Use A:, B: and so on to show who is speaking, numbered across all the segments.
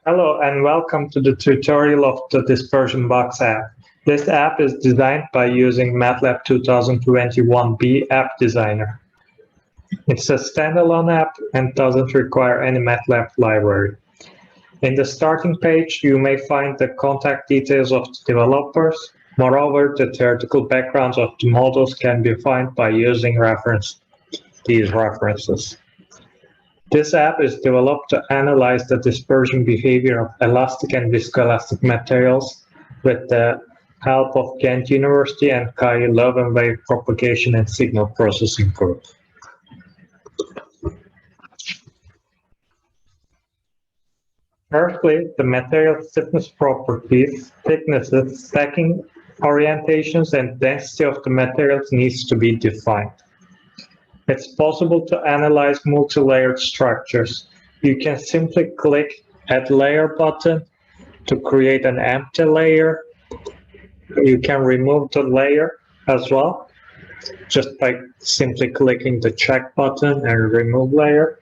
A: Hello and welcome to the tutorial of the Dispersion Box app. This app is designed by using MATLAB 2021b App Designer. It's a standalone app and doesn't require any MATLAB library. In the starting page, you may find the contact details of the developers. Moreover, the theoretical backgrounds of the models can be found by using these references. This app is developed to analyze the dispersion behavior of elastic and viscoelastic materials with the help of Ghent University and Kai Leuven wave propagation and signal processing group. Firstly, the material stiffness properties, thicknesses, stacking orientations, and density of the materials needs to be defined. It's possible to analyze multi-layered structures. You can simply click Add Layer button to create an empty layer. You can remove the layer as well, just by simply clicking the check button and remove layer.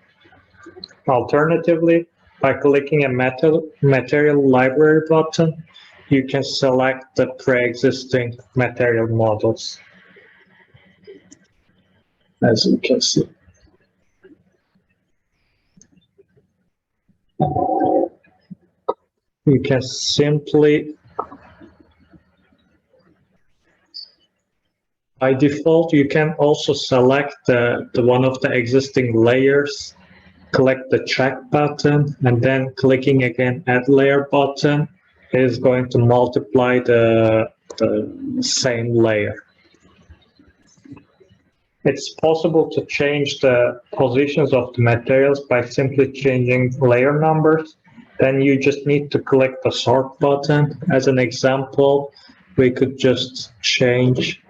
A: Alternatively, by clicking a material library button, you can select the pre-existing material models, as you can see. You can simply, by default, you can also select the one of the existing layers, click the check button, and then clicking again Add Layer button is going to multiply the same layer. It's possible to change the positions of the materials by simply changing layer numbers. Then you just need to click the sort button. As an example, we could just change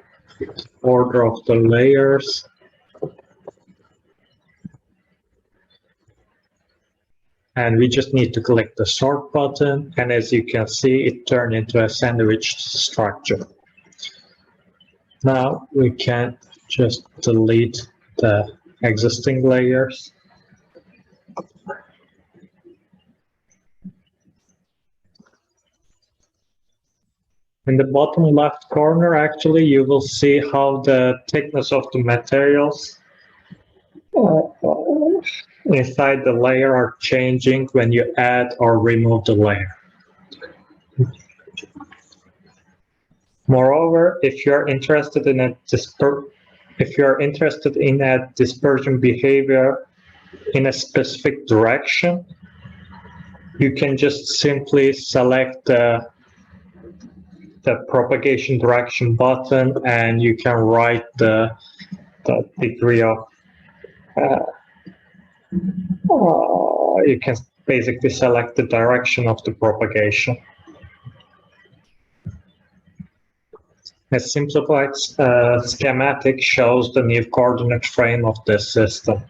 A: the order of the layers. And we just need to click the sort button. And as you can see, it turned into a sandwiched structure. Now we can just delete the existing layers. In the bottom left corner, actually, you will see how the thickness of the materials inside the layer are changing when you add or remove the layer. Moreover, if you're interested in a dispersion behavior in a specific direction, you can just simply select the propagation direction button, and you can write the degree of you can basically select the direction of the propagation. A simplified schematic shows the new coordinate frame of this system.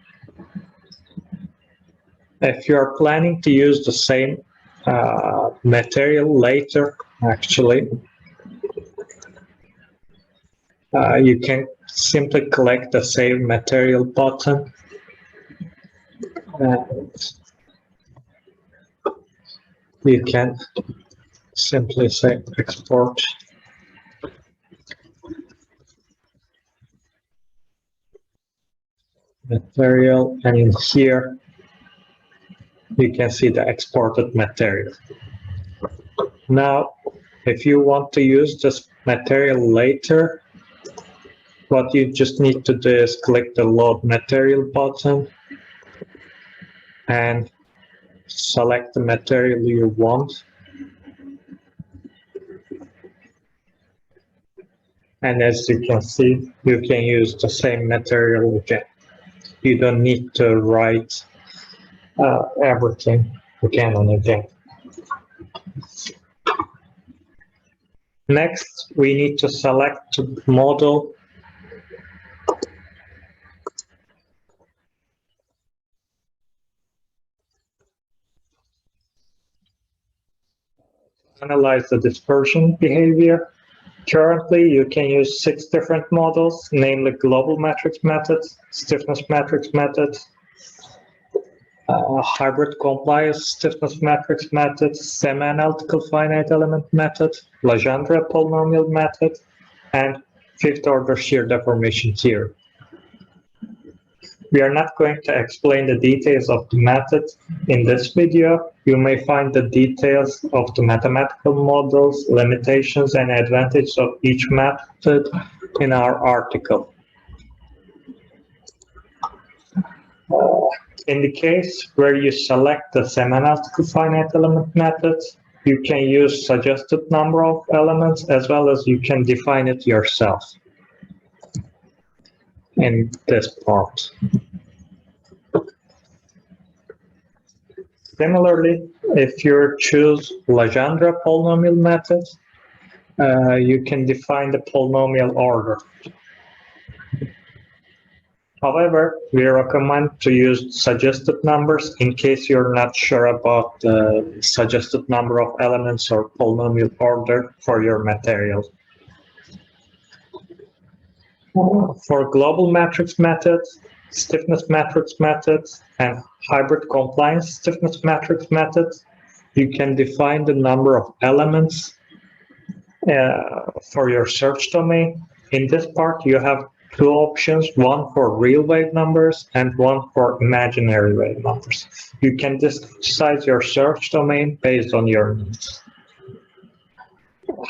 A: If you are planning to use the same material later, actually, you can simply click the Save Material button. And you can simply say Export. Material, and in here you can see the exported material. Now, if you want to use this material later, what you just need to do is click the Load Material button and select the material you want. And as you can see, you can use the same material again. You don't need to write everything again and again. Next, we need to select the model. Analyze the dispersion behavior. Currently, you can use 6 different models, namely global matrix methods, stiffness matrix methods, hybrid compliance stiffness matrix method, semi-analytical finite element method, Legendre polynomial method, and fifth order shear deformation theory. We are not going to explain the details of the method in this video. You may find the details of the mathematical models, limitations, and advantages of each method in our article. In the case where you select the semi-analytical finite element method, you can use suggested number of elements as well as you can define it yourself in this part. Similarly, if you choose Legendre polynomial method, you can define the polynomial order. However, we recommend to use suggested numbers in case you're not sure about the suggested number of elements or polynomial order for your material. For global matrix methods, stiffness matrix methods, and hybrid compliance stiffness matrix methods, you can define the number of elements for your search domain. In this part, you have two options, one for real wave numbers and one for imaginary wave numbers. You can decide your search domain based on your needs.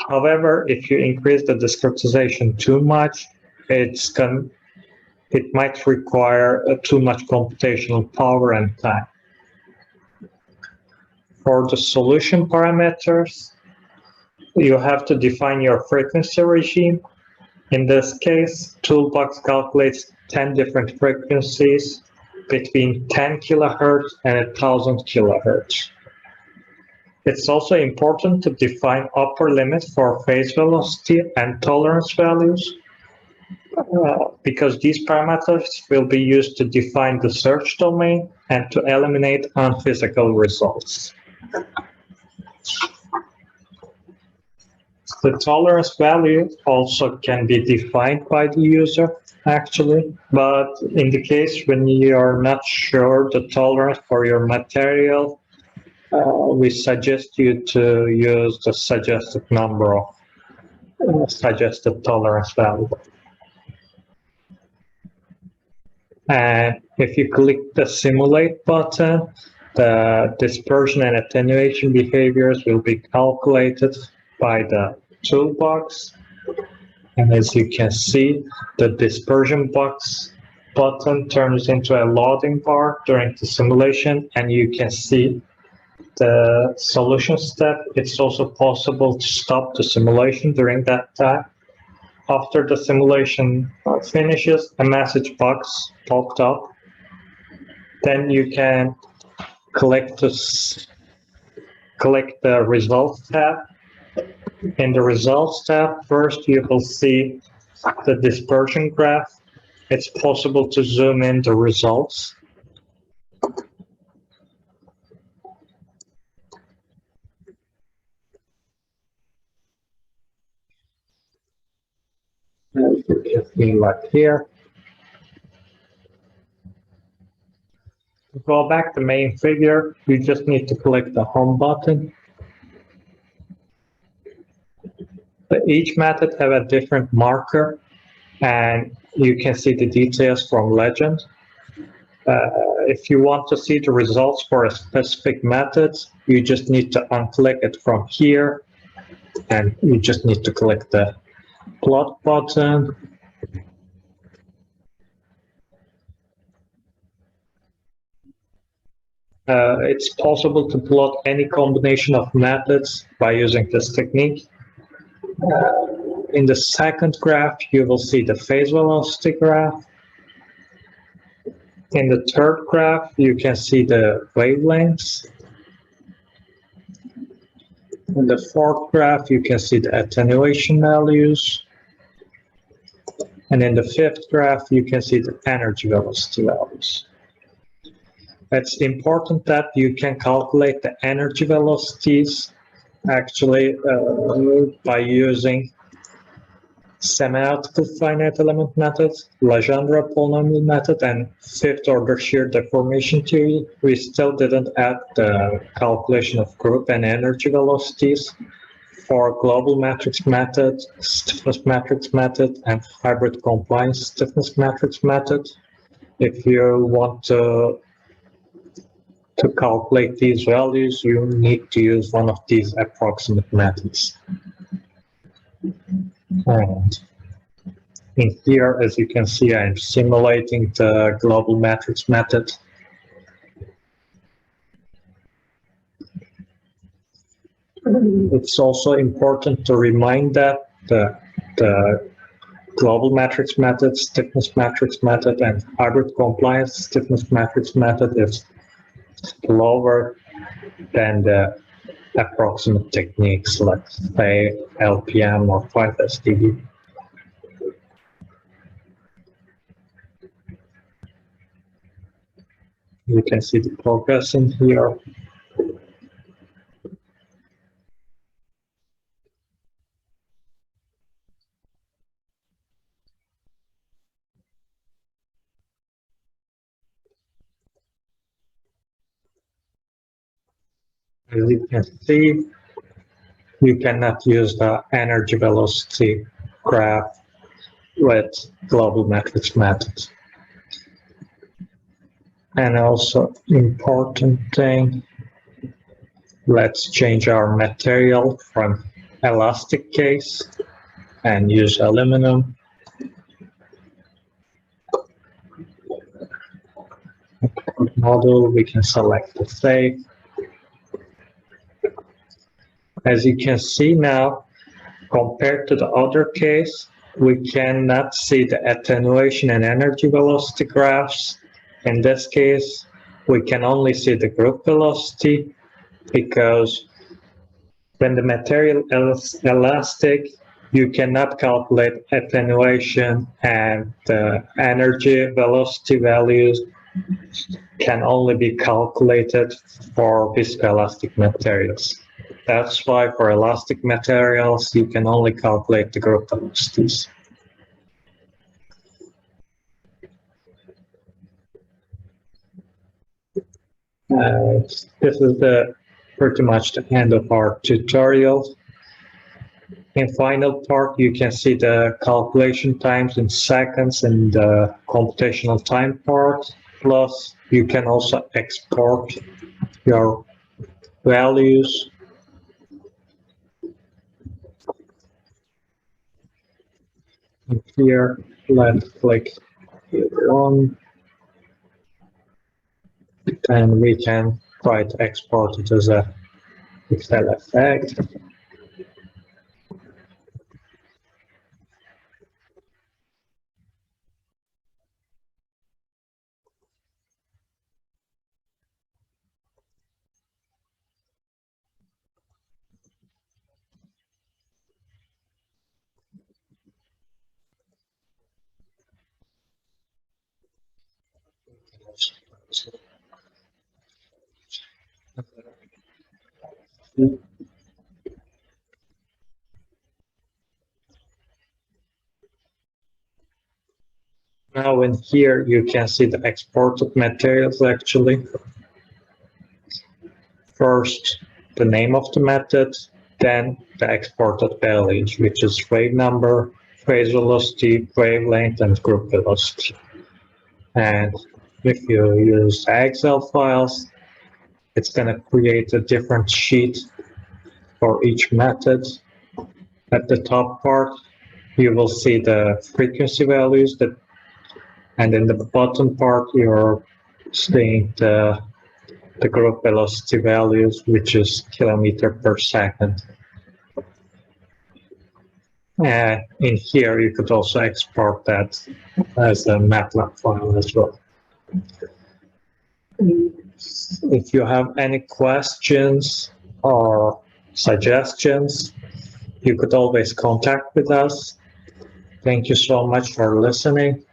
A: However, if you increase the discretization too much, it might require too much computational power and time. For the solution parameters, you have to define your frequency regime. In this case, Toolbox calculates 10 different frequencies between 10 kilohertz and 1000 kilohertz. It's also important to define upper limit for phase velocity and tolerance values because these parameters will be used to define the search domain and to eliminate unphysical results. The tolerance value also can be defined by the user, actually, but in the case when you are not sure the tolerance for your material, we suggest you to use the suggested number of suggested tolerance value. And if you click the simulate button, the dispersion and attenuation behaviors will be calculated by the Toolbox. And as you can see, the dispersion box button turns into a loading bar during the simulation, and you can see the solution step. It's also possible to stop the simulation during that time. After the simulation finishes, a message box popped up. Then you can click the results tab. In the results tab, first you will see the dispersion graph. It's possible to zoom in the results. As you can see like here. To go back to main figure, you just need to click the home button. Each method have a different marker, and you can see the details from legend. If you want to see the results for a specific method, you just need to unclick it from here, and you just need to click the plot button. It's possible to plot any combination of methods by using this technique. In the second graph, you will see the phase velocity graph. In the third graph, you can see the wavelengths. In the fourth graph, you can see the attenuation values. And in the fifth graph, you can see the energy velocity values. It's important that you can calculate the energy velocities actually by using semi-article finite element method, Legendre polynomial method, and fifth order shear deformation theory, we still didn't add the calculation of group and energy velocities for global matrix method, stiffness matrix method, and hybrid compliance stiffness matrix method. If you want to calculate these values, you need to use one of these approximate methods. And in here, as you can see, I'm simulating the global matrix method. It's also important to remind that the global matrix method, stiffness matrix method, and hybrid compliance stiffness matrix method is lower than the approximate techniques, like say LPM or 5SDB. You can see the progress in here. As you can see, you cannot use the energy velocity graph with global matrix methods. And also important thing, let's change our material from elastic case and use aluminum. Model, we can select the save. As you can see now, compared to the other case, we cannot see the attenuation and energy velocity graphs. In this case, we can only see the group velocity, because when the material is elastic, you cannot calculate attenuation, and the energy velocity values can only be calculated for viscoelastic materials. That's why for elastic materials, you can only calculate the group velocities. This is pretty much the end of our tutorial. In final part, you can see the calculation times in seconds and the computational time part. Plus, you can also export your values. And here, let's click here on, and we can try to export it as a Excel effect. Now in here, you can see the exported materials actually. First, the name of the method, then the exported values, which is wave number, phase velocity, wavelength, and group velocity. And if you use Excel files, it's going to create a different sheet for each method. At the top part, you will see the frequency values, and in the bottom part, you're seeing the group velocity values, which is kilometer per second. And in here, you could also export that as a MATLAB file as well. If you have any questions or suggestions, you could always contact with us. Thank you so much for listening.